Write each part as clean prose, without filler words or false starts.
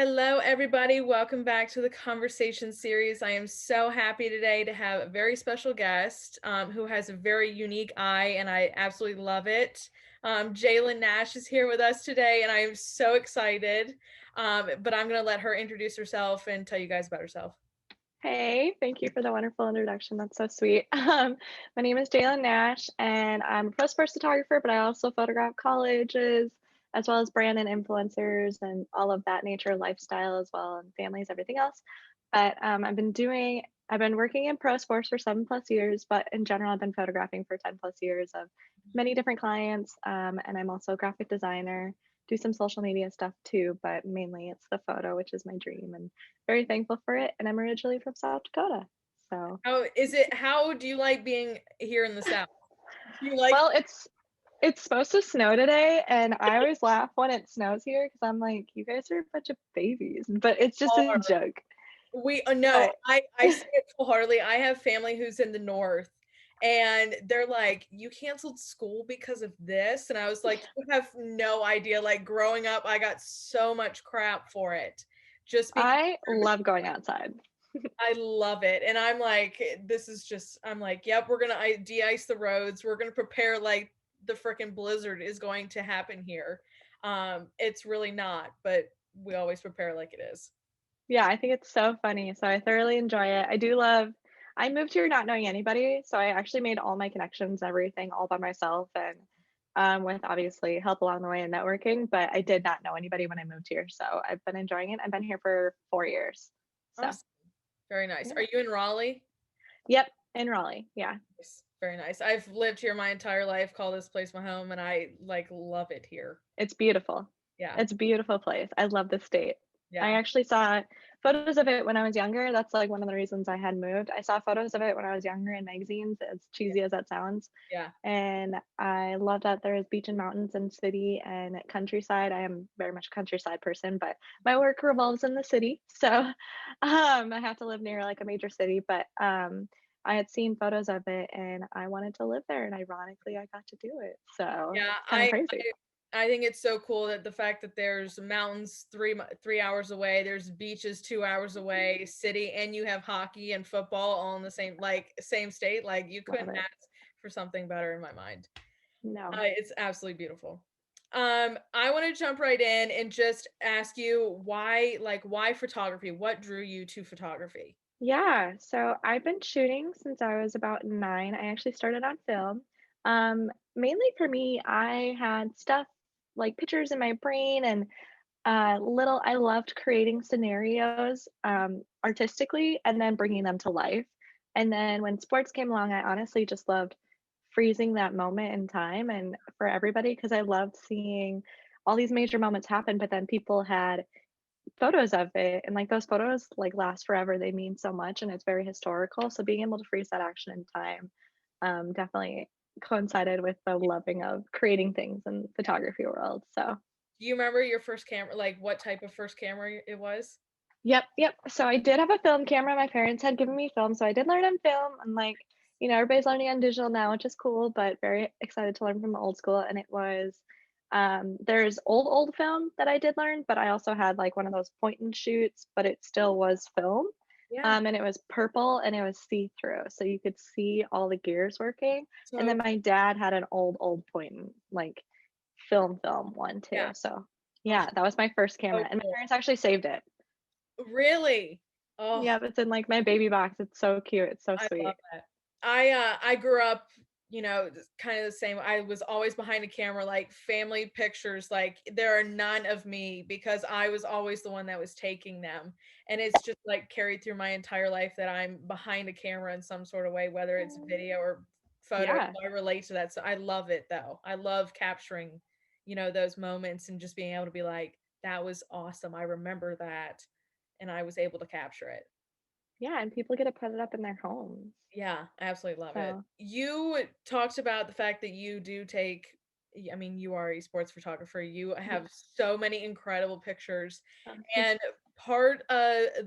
Hello, everybody. Welcome back to the conversation series. I am so happy today to have a very special guest who has a very unique eye, and I absolutely love it. Jaylynn Nash is here with us today, and I am so excited. But I'm going to let her introduce herself and tell you guys about herself. Hey, thank you for the wonderful introduction. That's so sweet. My name is Jaylynn Nash, and I'm a pro sports photographer, but I also photograph colleges as well as brand and influencers and all of that nature, lifestyle as well, and families, everything else. But I've been working in pro sports for 7+ years, but in general, I've been photographing for 10+ years of many different clients. And I'm also a graphic designer, do some social media stuff too, but mainly it's the photo, which is my dream. And very thankful for it, and I'm originally from South Dakota. So, How do you like being here in the South? Do you like well, it's supposed to snow today, and I always laugh when it snows here because I'm like, you guys are a bunch of babies, but it's just a hard? joke. No, But I see it wholeheartedly. I have family who's in the north, and they're like, "You canceled school because of this," and I was like, "You have no idea." Like growing up, I got so much crap for it, just because I love going outside. I love it, and I'm like, "This is just." I'm like, "Yep, we're gonna de-ice the roads. We're gonna prepare like the freaking blizzard is going to happen here." It's really not, but we always prepare like it is. Yeah, I think it's so funny. So I thoroughly enjoy it. I moved here not knowing anybody. So I actually made all my connections, everything all by myself and with obviously help along the way and networking. But I did not know anybody when I moved here. So I've been enjoying it. I've been here for 4 years. So Awesome. Very nice. Are yeah. you in Raleigh? Yep. In Raleigh. Yeah. Yes, very nice. I've lived here my entire life, call this place my home, and I like love it here. It's beautiful. Yeah. It's a beautiful place. I love the state. I Yeah. actually saw photos of it when I was younger. That's like one of the reasons I had moved. I saw photos of it when I was younger in magazines, as Yeah. cheesy as that sounds. Yeah. And I love that there is beach and mountains and city and countryside. I am very much a countryside person, but my work revolves in the city. So I have to live near like a major city. But I had seen photos of it and I wanted to live there. And ironically, I got to do it. So Yeah. kind of crazy. I think it's so cool that the fact that there's mountains 3 hours away, there's beaches 2 hours away, city, and you have hockey and football all in the same state. Like you Love couldn't it. ask for something better in my mind. No. It's absolutely beautiful. I want to jump right in and just ask you why photography? What drew you to photography? Yeah, so I've been shooting since I was about 9. I actually started on film. Mainly for me, I had stuff like pictures in my brain and I loved creating scenarios artistically and then bringing them to life. And then when sports came along, I honestly just loved freezing that moment in time and for everybody because I loved seeing all these major moments happen, but then people had photos of it and like those photos like last forever. They mean so much and it's very historical. So being able to freeze that action in time definitely coincided with the loving of creating things in photography world. So Do you remember your first camera? Like what type of first camera it was? yep. So I did have a film camera. My parents had given me film, so I did learn on film. And like, everybody's learning on digital now, which is cool, but very excited to learn from the old school. And it was there's old film that I did learn, but I also had like one of those point and shoots, but it still was film. Yeah. And it was purple and it was see-through. So you could see all the gears working. And So then my dad had an old point and like film one too. yeah. So Oh, yeah, that was my first so camera. And my cool. parents actually saved it. Really? Oh, Yeah, it's in, like, my baby box, it's so cute, it's so I love sweet. that. I grew up, kind of the same. I was always behind a camera, like family pictures, like there are none of me because I was always the one that was taking them. And it's just like carried through my entire life that I'm behind a camera in some sort of way, whether it's video or photo. Yeah, I relate to that. So I love it though. I love capturing, those moments and just being able to be like, that was awesome. I remember that and I was able to capture it. yeah, and people get to put it up in their homes, Yeah, I absolutely love it. so You talked about the fact that you do I mean, you are a sports photographer. You have yes. so many incredible pictures. Um, And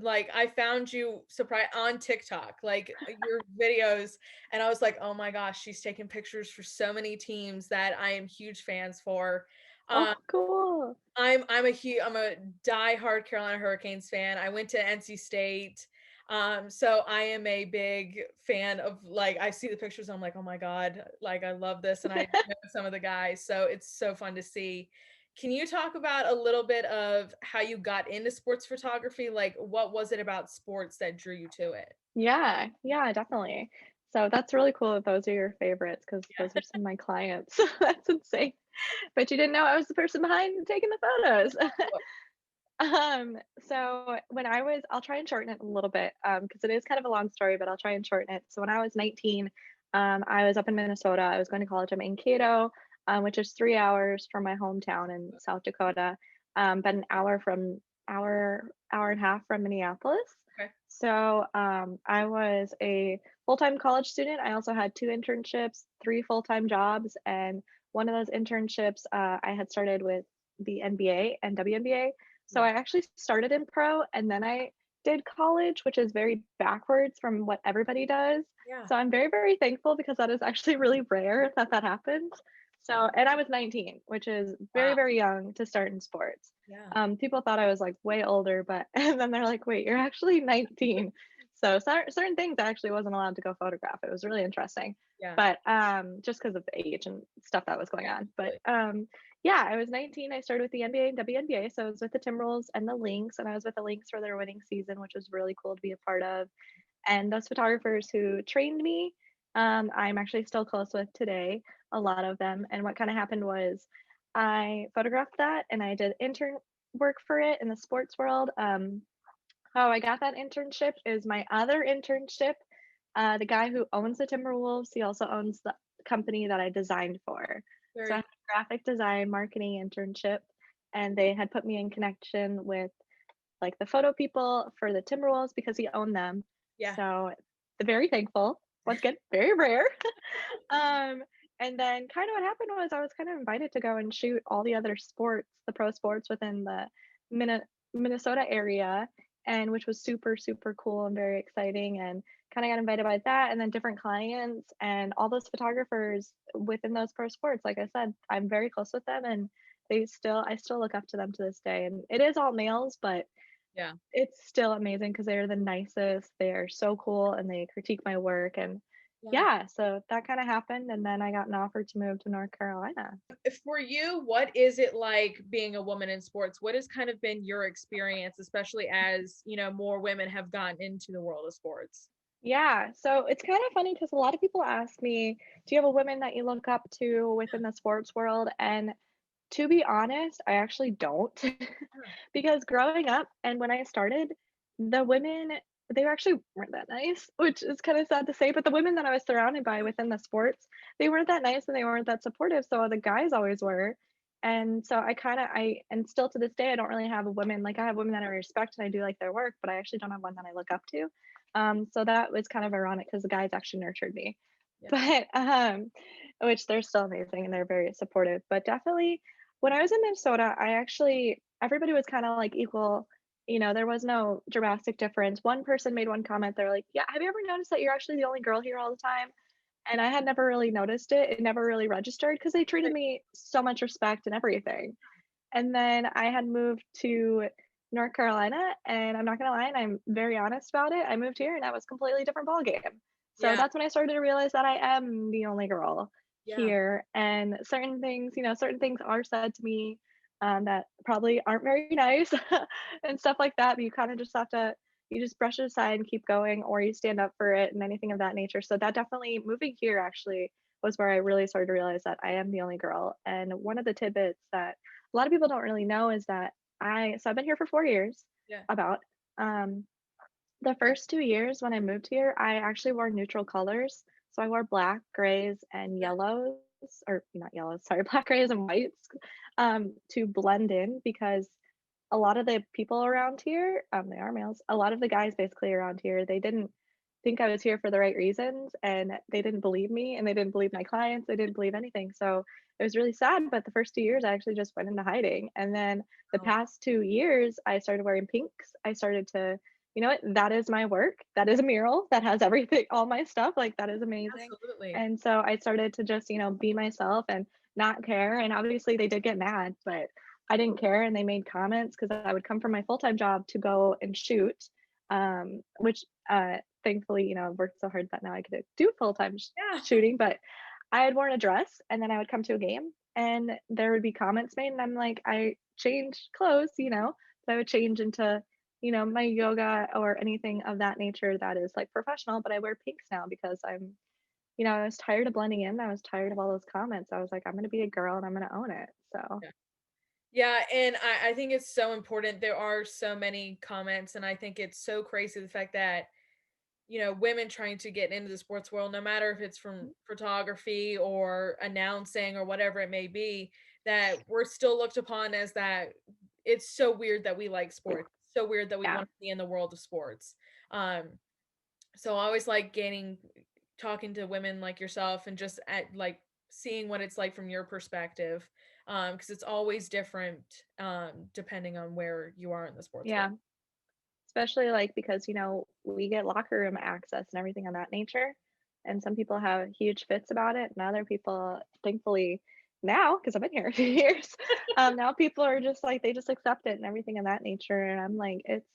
like I found you surprised on TikTok, like your videos, and I was like, oh my gosh, she's taking pictures for so many teams that I am huge fans for. Oh, cool. I'm a diehard Carolina Hurricanes fan. I went to NC State. So I am a big fan of, like, I see the pictures, I'm like, "Oh my god, like, I love this," and I know some of the guys, so it's so fun to see. Can you talk about a little bit of how you got into sports photography? Like, what was it about sports that drew you to it? Yeah, yeah, definitely. So that's really cool that those are your favorites because those Yeah. are some of my clients. That's insane. But you didn't know I was the person behind taking the photos. So when I'll try and shorten it a little bit, because it is kind of a long story, but I'll try and shorten it. So when I was 19, I was up in Minnesota. I was going to college in Mankato, which is 3 hours from my hometown in South Dakota, but an hour and a half from Minneapolis. Okay. So I was a full-time college student. I also had two internships, three full-time jobs, and one of those internships I had started with the NBA and WNBA. So I Yeah. actually started in pro and then I did college, which is very backwards from what everybody does. Yeah. So I'm very, very thankful because that is actually really rare that that happens. So, and I was 19, which is very, Wow. very young to start in sports. Yeah. People thought I was like way older, but and then they're like, wait, you're actually 19. So certain things I actually wasn't allowed to go photograph. It was really interesting, Yeah. but just because of the age and stuff that was going on. But Absolutely. yeah, I was 19. I started with the NBA and WNBA. So I was with the Timberwolves and the Lynx, and I was with the Lynx for their winning season, which was really cool to be a part of. And those photographers who trained me, I'm actually still close with today, a lot of them. And what kind of happened was I photographed that and I did intern work for it in the sports world. How I got that internship is my other internship. The guy who owns the Timberwolves, he also owns the company that I designed for. So I Very had a graphic design marketing internship, and they had put me in connection with like the photo people for the Timberwolves because he owned them. yeah. So very thankful. Once again, very rare. um, and then kind of what happened was I was kind of invited to go and shoot all the other sports, the pro sports within the Minne- Minnesota area, and which was super, super cool and very exciting. And kind of got invited by that, and then different clients and all those photographers within those pro sports. Like I said, I'm very close with them, and I still look up to them to this day. And it is all males, but Yeah. it's still amazing because 'cause they're the nicest, they are so cool, and they critique my work, and Yeah. yeah, so that kinda happened, and then I got an offer to move to North Carolina. For you, what is it like being a woman in sports? What has kind of been your experience, especially as, more women have gotten into the world of sports? Yeah, so it's kind of funny because a lot of people ask me, "Do you have a woman that you look up to within the sports world?" And to be honest, I actually don't. Yeah. Because growing up and when I started, the women, they actually weren't that nice, which is kind of sad to say, but the women that I was surrounded by within the sports, they weren't that nice and they weren't that supportive, so the guys always were. And so and still to this day, I don't really have a woman, like I have women that I respect and I do like their work, but I actually don't have one that I look up to. So that was kind of ironic because the guys actually nurtured me. Yeah. But which they're still amazing and they're very supportive. But definitely when I was in Minnesota, everybody was kind of like equal. There was no drastic difference. One person made one comment. They're like, "Yeah, have you ever noticed that you're actually the only girl here all the time?" And I had never really noticed it. It never really registered because they treated Right. me so much respect and everything. And then I had moved to North Carolina, and I'm not gonna lie, and I'm very honest about it. I moved here, and that was a completely different ballgame. So Yeah. that's when I started to realize that I am the only girl Yeah. here, and certain things are said to me that probably aren't very nice and stuff like that. But you kind of just have to, you just brush it aside and keep going, or you stand up for it and anything of that nature. So that definitely moving here actually was where I really started to realize that I am the only girl. And one of the tidbits that a lot of people don't really know is that I've been here for 4 years, Yeah. about. Um, the first 2 years when I moved here, I actually wore neutral colors. So I wore black, grays, and yellows, or not yellows, sorry, black, grays, and whites to blend in because a lot of the people around here, they are males. A lot of the guys basically around here, they didn't think I was here for the right reasons and they didn't believe me and they didn't believe my clients. They didn't believe anything. So it was really sad. But the first 2 years, I actually just went into hiding. And then the Oh, past 2 years, I started wearing pinks. I started to, you know what, that is my work. That is a mural that has everything, all my stuff. Like that is amazing. absolutely. And so I started to just, be myself. And not care, and obviously they did get mad, but I didn't care, and they made comments because I would come from my full-time job to go and shoot, which, thankfully, I've worked so hard that now I get to do full-time Yeah. shooting, but I had worn a dress, and then I would come to a game, and there would be comments made, and I'm like, "I changed clothes," so I would change into, my yoga or anything of that nature that is, like, professional, but I wear pinks now because I was tired of blending in, I was tired of all those comments, I was like, "I'm gonna be a girl and I'm gonna own it," so Yeah. Yeah, and I think it's so important. There are so many comments, and I think it's so crazy the fact that, women trying to get into the sports world, no matter if it's from photography or announcing or whatever it may be, that we're still looked upon as that. It's so weird that we like sports. So weird that we yeah. want to be in the world of sports. Um, so I always like talking to women like yourself and just at like seeing what it's like from your perspective. Because it's always different depending on where you are in the sports world. Yeah. Especially, like, because, we get locker room access and everything of that nature, and some people have huge fits about it, and other people, thankfully now, because 'cause I've been here a few years, now people are just like they just accept it and everything of that nature, and I'm like, "It's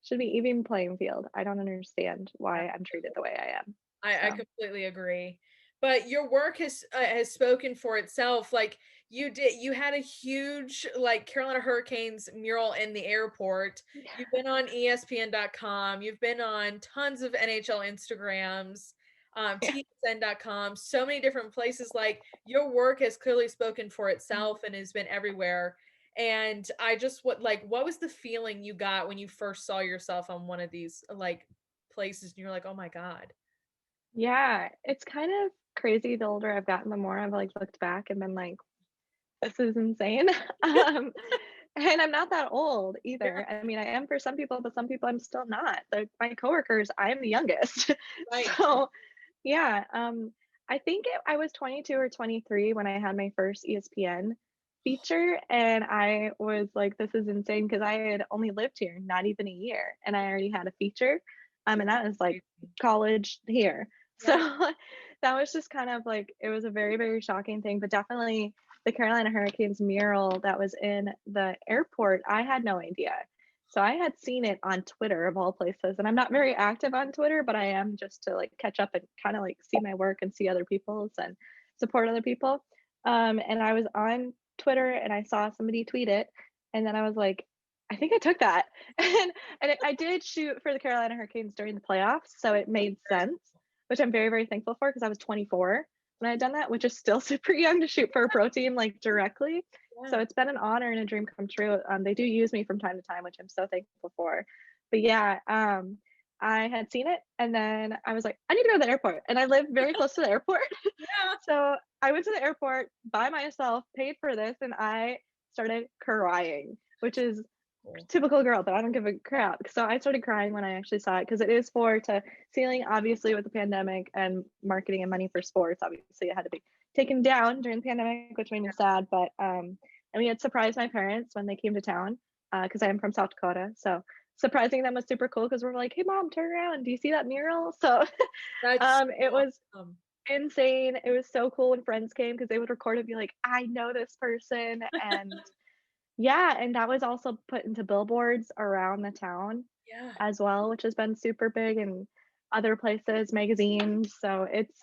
should be even playing field." I don't understand why I'm treated the way I am. I So, completely agree. But your work has spoken for itself. Like you had a huge like Carolina Hurricanes mural in the airport. You've been on ESPN.com. You've been on tons of NHL Instagrams, yeah. TSN.com, so many different places. Like your work has clearly spoken for itself and has been everywhere. And I just what was the feeling you got when you first saw yourself on one of these like places and you're like, oh my God. Yeah, it's kind of crazy the older I've gotten, the more I've, like, looked back and been like, "This is insane." Um, and I'm not that old Yeah, either. I mean, I am for some people, but some people I'm still not. My coworkers, I am the youngest. right. So, yeah, I think I was 22 or 23 when I had my first ESPN feature, and I was like, "This is insane," because I had only lived here not even a year, and I already had a feature, and That's that was, like, crazy. college here. So, Yeah, that was just kind of like it was a very, very shocking thing, but definitely the Carolina Hurricanes mural that was in the airport, I had no idea. So I had seen it on Twitter of all places, and I'm not very active on Twitter, but I am just to like catch up and kind of like see my work and see other people's and support other people. And I was on Twitter and I saw somebody tweet it, and then I was like, I think I took that, I did shoot for the Carolina Hurricanes during the playoffs, so it made very sense, which I'm very, very thankful for because I was 24 when I had done that, which is still super young to shoot for a pro team like directly. So yeah. it's been an honor and a dream come true. They do use me from time to time, which I'm so thankful for. But yeah, I had seen it and then I was like, I need to go to the airport. And I live very close to the airport. Yeah. So I went to the airport by myself, paid for this, and I started crying, which is Cool. typical girl, but I don't give a crap. So I started crying when I actually saw it because it is for to ceiling, obviously, with the pandemic and marketing and money for sports. Obviously, it had to be taken down during the pandemic, which made me sad. But and we had surprised my parents when they came to town because I am from South Dakota. So surprising them was super cool because we're like, hey, mom, turn around. Do you see that mural? So That's it was awesome. insane. It was so cool when friends came because they would record and be like, I know this person. And yeah, and that was also put into billboards around the town Yeah. as well, which has been super big in other places, magazines, so it's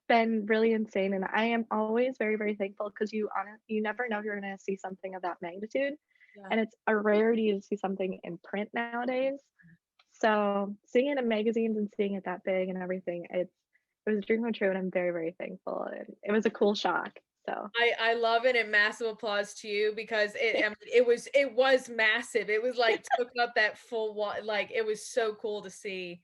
been really insane, and I am always very, very thankful because you never know if you're gonna see something of that magnitude, Yeah. and it's a rarity to see something in print nowadays. So, seeing it in magazines and seeing it that big and everything, it was a dream come true, and I'm very, very thankful, and it was a cool shock, so I love it and massive applause to you because I mean, it was massive. It was like took up that full wall. Like it was so cool to see.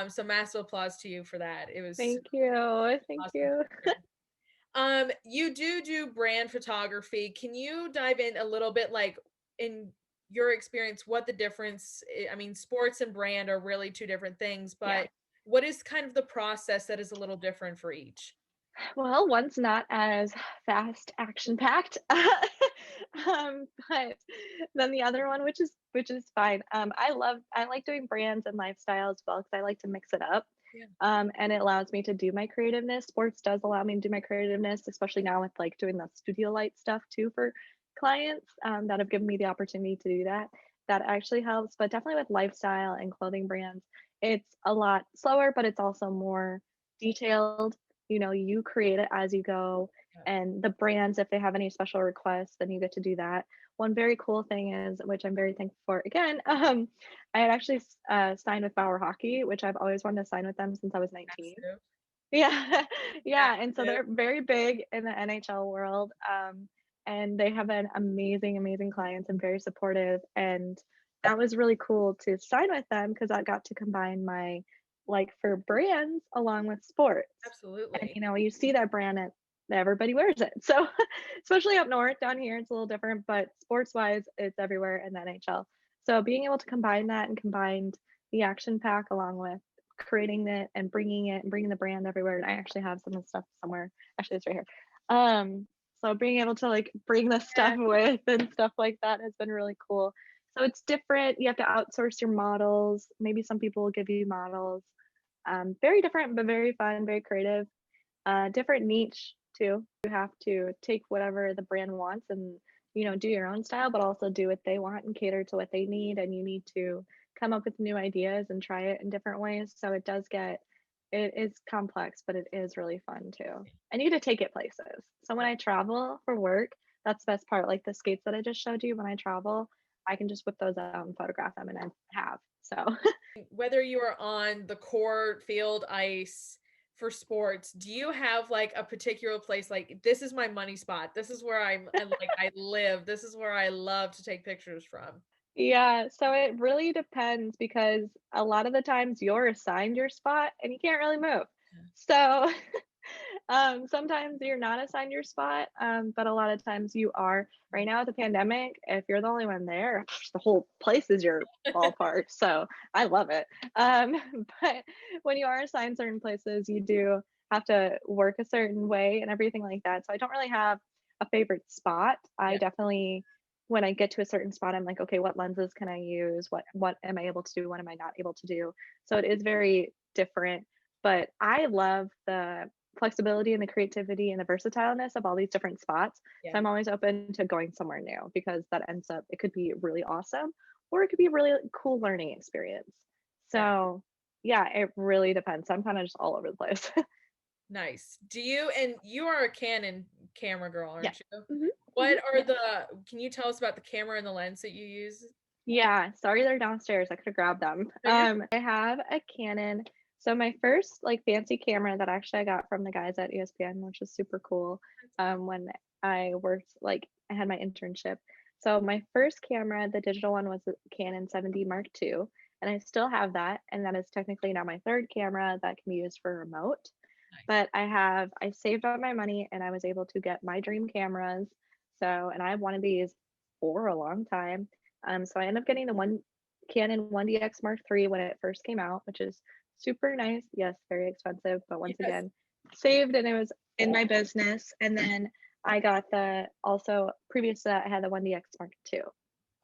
So massive applause to you for that. It was thank you, thank awesome. you. You do brand photography. Can you dive in a little bit, like in your experience, what the difference? I mean, sports and brand are really two different things, Yeah. but what is kind of the process that is a little different for each? Well, one's not as fast action packed, but then the other one, which is fine. I like doing brands and lifestyle as well because I like to mix it up. Yeah. And it allows me to do my creativeness. Sports does allow me to do my creativeness, especially now with like doing the studio light stuff too for clients that have given me the opportunity to do that. That actually helps, but definitely with lifestyle and clothing brands, it's a lot slower, but it's also more detailed. You create it as you go, Yeah. and the brands, if they have any special requests, then you get to do that. One very cool thing is, which I'm very thankful for, again, I had actually signed with Bauer Hockey, which I've always wanted to sign with them since I was 19. Massive. Yeah, yeah, and so Massive. they're very big in the NHL world, and they have been amazing, amazing clients and very supportive, and that was really cool to sign with them because I got to combine my like for brands along with sports. And, Absolutely. you see that brand and everybody wears it. So, especially up north, down here, it's a little different, but sports wise, it's everywhere in the NHL. So, being able to combine that and combined the action pack along with creating it and bringing the brand everywhere. And I actually have some of the stuff somewhere. Actually, it's right here. So being able to like bring the stuff Yeah. with and stuff like that has been really cool. So it's different. You have to outsource your models. Maybe some people will give you models. Very different, but very fun, very creative. Different niche too. You have to take whatever the brand wants and do your own style, but also do what they want and cater to what they need. And you need to come up with new ideas and try it in different ways. So it is complex, but it is really fun too. And you get to take it places. So when I travel for work, that's the best part. Like the skates that I just showed you, when I travel, I can just whip those out and photograph them, and I have. So Whether you are on the court, field, ice, for sports, do you have like a particular place like this is my money spot. This is where I live. This is where I love to take pictures from. yeah, so it really depends because a lot of the times you're assigned your spot and you can't really move. Yeah. So, sometimes you're not assigned your spot, but a lot of times you are. Right now with the pandemic, if you're the only one there, the whole place is your ballpark. So I love it. But when you are assigned certain places, you do have to work a certain way and everything like that. So I don't really have a favorite spot. I Yeah. definitely when I get to a certain spot, I'm like, okay, what lenses can I use? What am I able to do? What am I not able to do? So it is very different. But I love the flexibility and the creativity and the versatileness of all these different spots. So Yeah. I'm always open to going somewhere new because that ends up it could be really awesome or it could be a really cool learning experience. Yeah. So yeah, it really depends. I'm kind of just all over the place. Nice. And you are a Canon camera girl, Yeah. aren't you? Hmm. Hmm. What are Yeah. can you tell us about the camera and the lens that you use? Yeah, sorry they're downstairs. I could have grabbed them. No, you're I have a Canon. So my first like fancy camera that actually I got from the guys at ESPN, which is super cool. When I worked like I had my internship. So my first camera, the digital one was a Canon 7D Mark II, and I still have that. And that is technically now my third camera that can be used for remote. nice. But I saved up my money and I was able to get my dream cameras. So, and I wanted these for a long time. So I ended up getting the one Canon 1DX Mark III when it first came out, which is super nice. Yes, very expensive, but once Yes. again, saved and it was in my business. And then I got the also previous to that, I had the 1DX Mark II.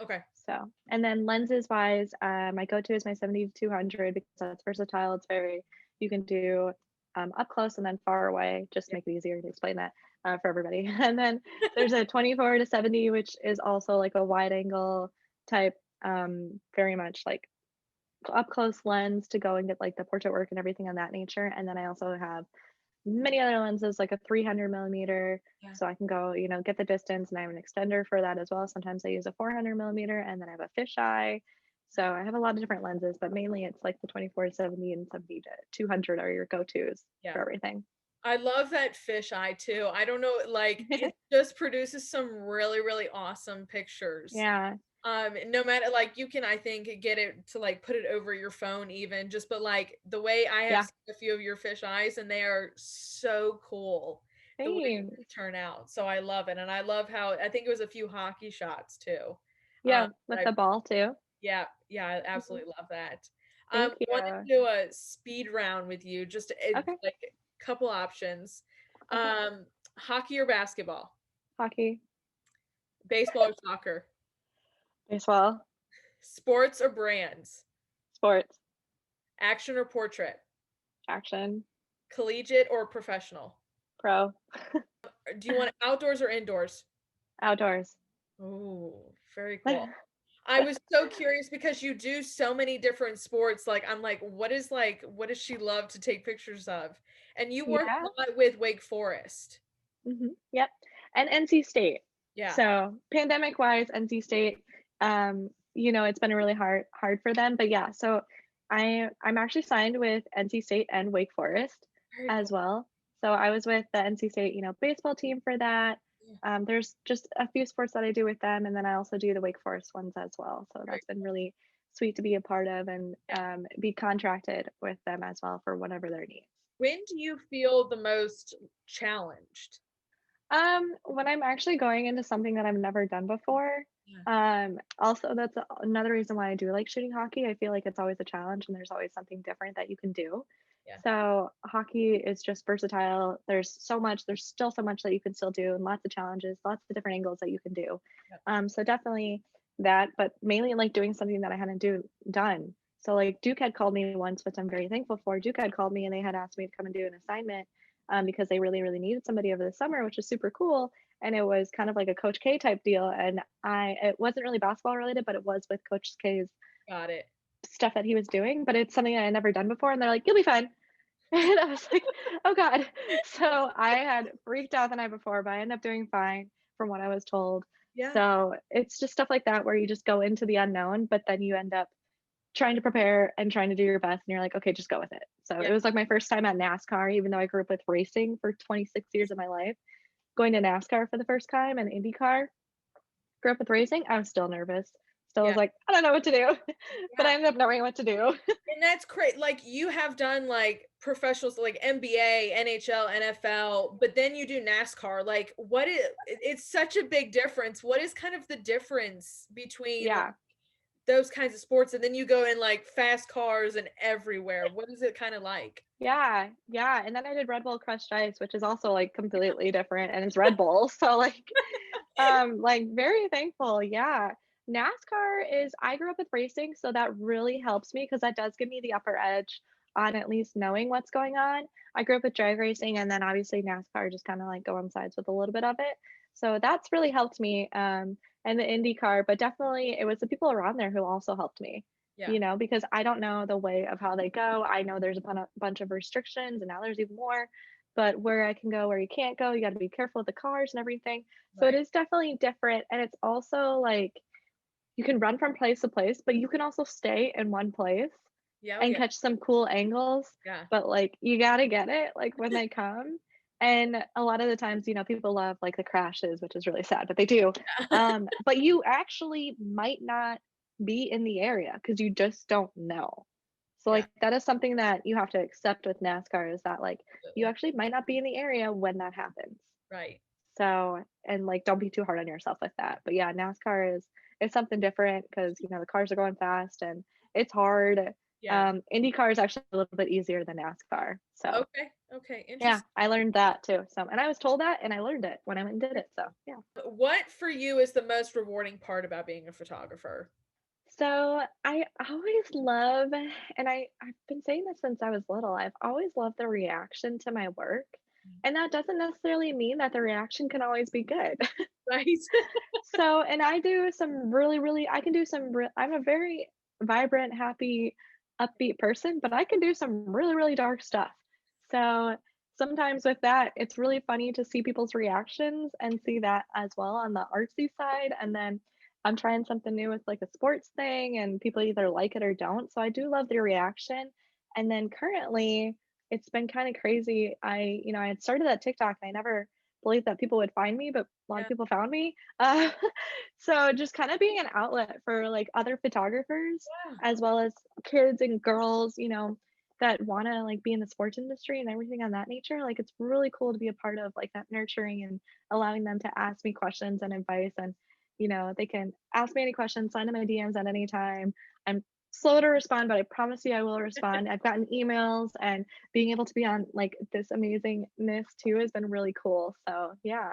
Okay. So, and then lenses wise, my go to is my 70-200 because that's versatile. It's very, you can do up close and then far away, just to Yeah. make it easier to explain that for everybody. And then there's a 24-70, which is also like a wide angle type, very much like up close lens to go and get like the portrait work and everything on that nature. And then I also have many other lenses, like a 300 millimeter. Yeah. So I can go, get the distance, and I have an extender for that as well. Sometimes I use a 400 millimeter, and then I have a fisheye. So I have a lot of different lenses, but mainly it's like the 24-70 and 70 to 200 are your go-tos Yeah. for everything. I love that fisheye too. I don't know, like it just produces some really, really awesome pictures. Yeah. No matter like you can, I think, get it to like put it over your phone even just but like the way I have Yeah. seen a few of your fish eyes and they are so cool the way that they Thanks. turn out. So I love it. And I love how I think it was a few hockey shots too. Yeah. With I the ball too. yeah, yeah, I Mhm. absolutely love that. Thank Wanted you. to do a speed round with you, just Okay. like a couple options. Okay. Um, Hockey or basketball? Hockey, Baseball or soccer? baseball, Sports or brands? sports, Action or portrait? Action. Collegiate or professional? Pro. Do you want outdoors or indoors? Outdoors. Oh, very cool. I was so curious because you do so many different sports. Like, I'm like, what does she love to take pictures of? And you work Yeah. a lot with Wake Forest. Yep. And NC State. Yeah. So pandemic wise, NC State, it's been really hard for them. But yeah, so I'm actually signed with NC State and Wake Forest Very cool. as well. So I was with the NC State, baseball team for that. Yeah, There's just a few sports that I do with them, and then I also do the Wake Forest ones as well. So very that's been cool. really sweet to be a part of and Yeah. be contracted with them as well for whatever their needs. When do you feel the most challenged? When I'm actually going into something that I've never done before. Yeah. Also that's another reason why I do like shooting hockey. I feel like it's always a challenge and there's always something different that you can do. Yeah. So hockey is just versatile. There's still so much that you can still do and lots of challenges, lots of different angles that you can do. Yeah. So definitely that, but mainly like doing something that I hadn't done. So like Duke had called me once, which I'm very thankful for. Duke had called me and they had asked me to come and do an assignment because they really, really needed somebody over the summer, which is super cool. And it was kind of like a Coach K type deal. And it wasn't really basketball related, but it was with Coach K's Got it. stuff that he was doing. But it's something I had never done before. And they're like, you'll be fine. And I was like, oh God. So I had freaked out the night before, but I ended up doing fine from what I was told. Yeah. So it's just stuff like that where you just go into the unknown, but then you end up trying to prepare and trying to do your best and you're like, okay, just go with it. So Yeah. it was like my first time at NASCAR, even though I grew up with racing for 26 years of my life. Going to NASCAR for the first time and IndyCar, grew up with racing, I was still nervous. Still was Yeah. like, I don't know what to do. But Yeah. I ended up knowing what to do. And that's great. Like you have done like professionals like NBA, NHL, NFL, but then you do NASCAR. Like it's such a big difference. What is kind of the difference between Yeah. those kinds of sports and then you go in like fast cars and everywhere? What is it kind of like? Yeah. Yeah. And then I did Red Bull Crushed Ice, which is also like completely different and it's Red Bull. So like very thankful. Yeah. NASCAR is I grew up with racing, so that really helps me because that does give me the upper edge on at least knowing what's going on. I grew up with drag racing and then obviously NASCAR just kind of like coincides with a little bit of it. So that's really helped me. And the IndyCar, but definitely it was the people around there who also helped me, Yeah. because I don't know the way of how they go. I know there's bunch of restrictions and now there's even more, but where I can go, where you can't go, you got to be careful with the cars and everything. So it Right. is definitely different. And it's also like you can run from place to place, but you can also stay in one place Yeah. Oh, and yeah. catch some cool angles. Yeah. But like you got to get it like when they come. And a lot of the times, people love like the crashes, which is really sad, but they do. But you actually might not be in the area because you just don't know. So Yeah. like that is something that you have to accept with NASCAR is that like you Absolutely. actually might not be in the area when that happens. Right. So, and like, don't be too hard on yourself with that. But yeah, NASCAR is something different because the cars are going fast and it's hard. Yeah. IndyCar is actually a little bit easier than NASCAR. So Okay. Okay. yeah, Interesting. I learned that too. So, and I was told that, and I learned it when I went and did it. So yeah. What for you is the most rewarding part about being a photographer? So I always love, and I've been saying this since I was little. I've always loved the reaction to my work. And that doesn't necessarily mean that the reaction can always be good. Right. So, and I do some really, really, I can do I'm a very vibrant, happy, upbeat person, but I can do some really, really dark stuff. So sometimes with that, it's really funny to see people's reactions and see that as well on the artsy side. And then I'm trying something new with like a sports thing, and people either like it or don't. So I do love the reaction. And then currently, it's been kind of crazy. I had started that TikTok and I never believed that people would find me, but a lot of Yeah. people found me. Uh, so just kind of being an outlet for like other photographers Yeah. as well as kids and girls, that want to like be in the sports industry and everything on that nature. Like it's really cool to be a part of like that nurturing and allowing them to ask me questions and advice and they can ask me any questions, sign in my DMs at any time. I'm slow to respond, but I promise you I will respond. I've gotten emails and being able to be on like this amazingness too has been really cool. So yeah.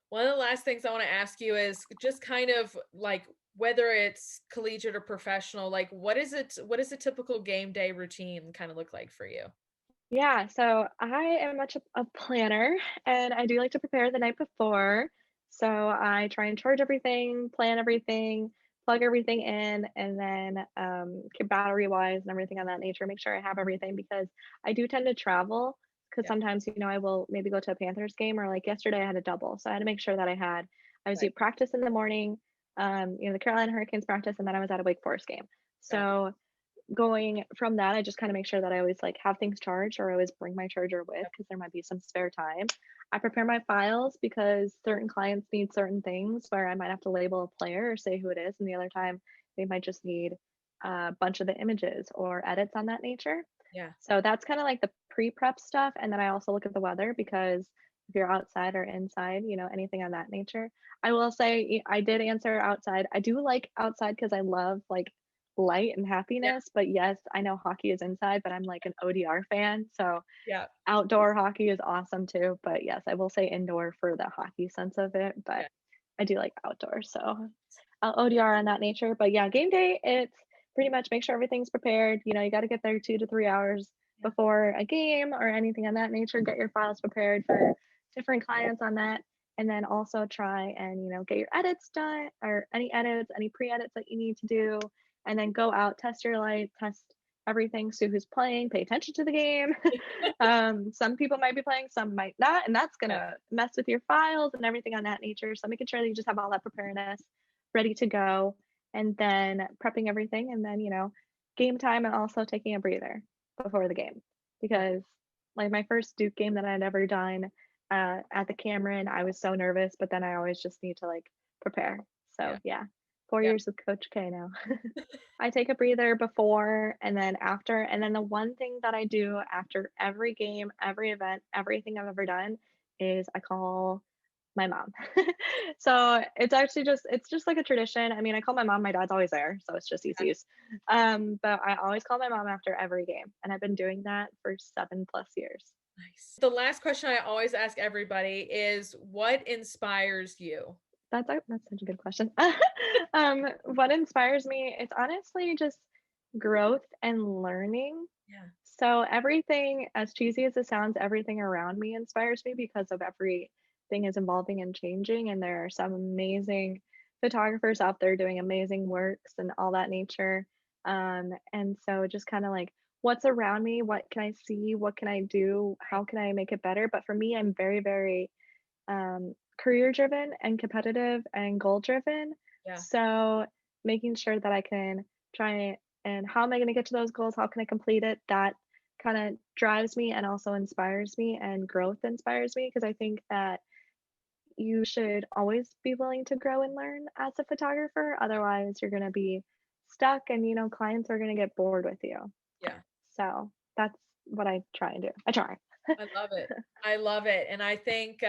One of the last things I want to ask you is just kind of like whether it's collegiate or professional, like what is a typical game day routine kind of look like for you? Yeah, so I am much a planner and I do like to prepare the night before. So I try and charge everything, plan everything, plug everything in, and then keep battery wise and everything on that nature, make sure I have everything because I do tend to travel because Yeah, sometimes, I will maybe go to a Panthers game or like yesterday I had a double. So I had to make sure that I was right, at practice in the morning, the Carolina Hurricanes practice, and then I was at a Wake Forest game. gotcha. So going from that, I just kinda make sure that I always, like, have things charged or I always bring my charger with because there might be some spare time. I prepare my files because certain clients need certain things where I might have to label a player or say who it is, and the other time, they might just need a bunch of the images or edits on that nature. Yeah, So that's kinda like the pre-prep stuff, and then I also look at the weather because if you're outside or inside, anything on that nature. I will say I did answer outside. I do like outside because I love, like, light and yeah, happiness, but yes, I know hockey is inside, but I'm, like, an ODR fan, so yeah, outdoor hockey is awesome too, but yes, I will say indoor for the hockey sense of it, but yeah, I do like outdoor, so ODR on that nature. But yeah, game day, it's pretty much make sure everything's prepared. You got to get there 2 to 3 hours yeah, before a game or anything on that nature. Get your files prepared for different clients on that. And then also try and, get your edits done or any edits, any pre edits that you need to do. And then go out, test your light, test everything. See who's playing, pay attention to the game. Some people might be playing, some might not. And that's going yeah, to mess with your files and everything on that nature. So making sure that you just have all that preparedness ready to go, and then prepping everything, and then, game time and also taking a breather before the game. right, Because, like, my first Duke game that I'd ever done at the Cameron, I was so nervous, but then I always just need to, like, prepare. yeah, So, yeah, 4 yeah, years with Coach K now. I take a breather before and then after, and then the one thing that I do after every game, every event, everything I've ever done is I call my mom. So, it's just like a tradition. I mean, I call my mom, my dad's always there, so it's just yeah, easy. But I always call my mom after every game, and I've been doing that for 7 plus years. nice. The last question I always ask everybody is what inspires you? That's such a good question. What inspires me, it's honestly just growth and learning. Yeah, So everything, as cheesy as it sounds, everything around me inspires me because of everything is evolving and changing, and there are some amazing photographers out there doing amazing works and all that nature. And so just kind of like what's around me, what can I see, what can I do, right, how can I make it better? But for me, I'm very, very career driven and competitive and goal driven. yeah, So making sure that I can try and how am I going to get to those goals? How can I complete it? That kind of drives me and also inspires me, and growth inspires me because I think that you should always be willing to grow and learn as a photographer. Otherwise, you're going to be stuck and, clients are going to get bored with you. yeah. So that's what I try and do. I try. I love it. I love it, and I think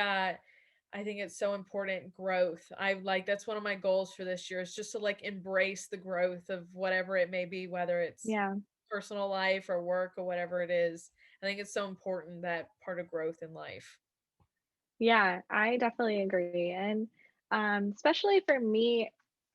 it's so important growth. I like that's one of my goals for this year is just to like embrace the growth of whatever it may be, whether it's Yeah. personal life or work or whatever it is. I think it's so important that part of growth in life. Yeah, I definitely agree. And especially for me,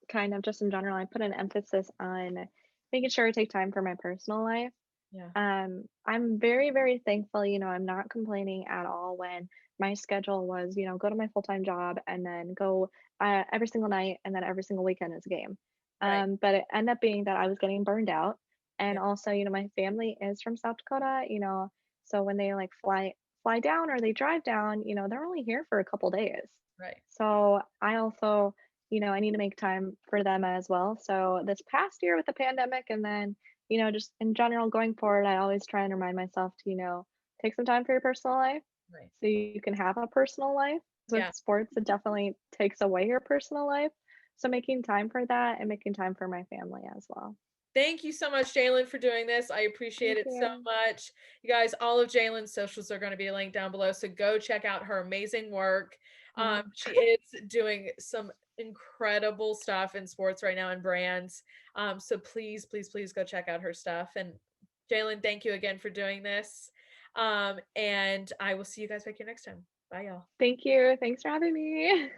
kind of just in general, I put an emphasis on making sure I take time for my personal life. Yeah. I'm very, very thankful, I'm not complaining at all when my schedule was, go to my full-time job and then go every single night and then every single weekend is a game. Right. But it ended up being that I was getting burned out. And Yeah. also, my family is from South Dakota, so when they like fly down or they drive down, they're only here for a couple days. Right. So I also, I need to make time for them as well. So this past year with the pandemic and then, just in general going forward, I always try and remind myself to, take some time for your personal life Right. so you can have a personal life. With Yeah. sports, it definitely takes away your personal life. So making time for that and making time for my family as well. Thank you so much, Jalen, for doing this. I appreciate Thank it so you. much. You guys, all of Jalen's socials are going to be linked down below. So go check out her amazing work. Oh, She is doing some incredible stuff in sports right now and brands. So please, please, please go check out her stuff. And Jalen, thank you again for doing this. And I will see you guys back here next time. Bye, y'all. thank you. Thanks for having me.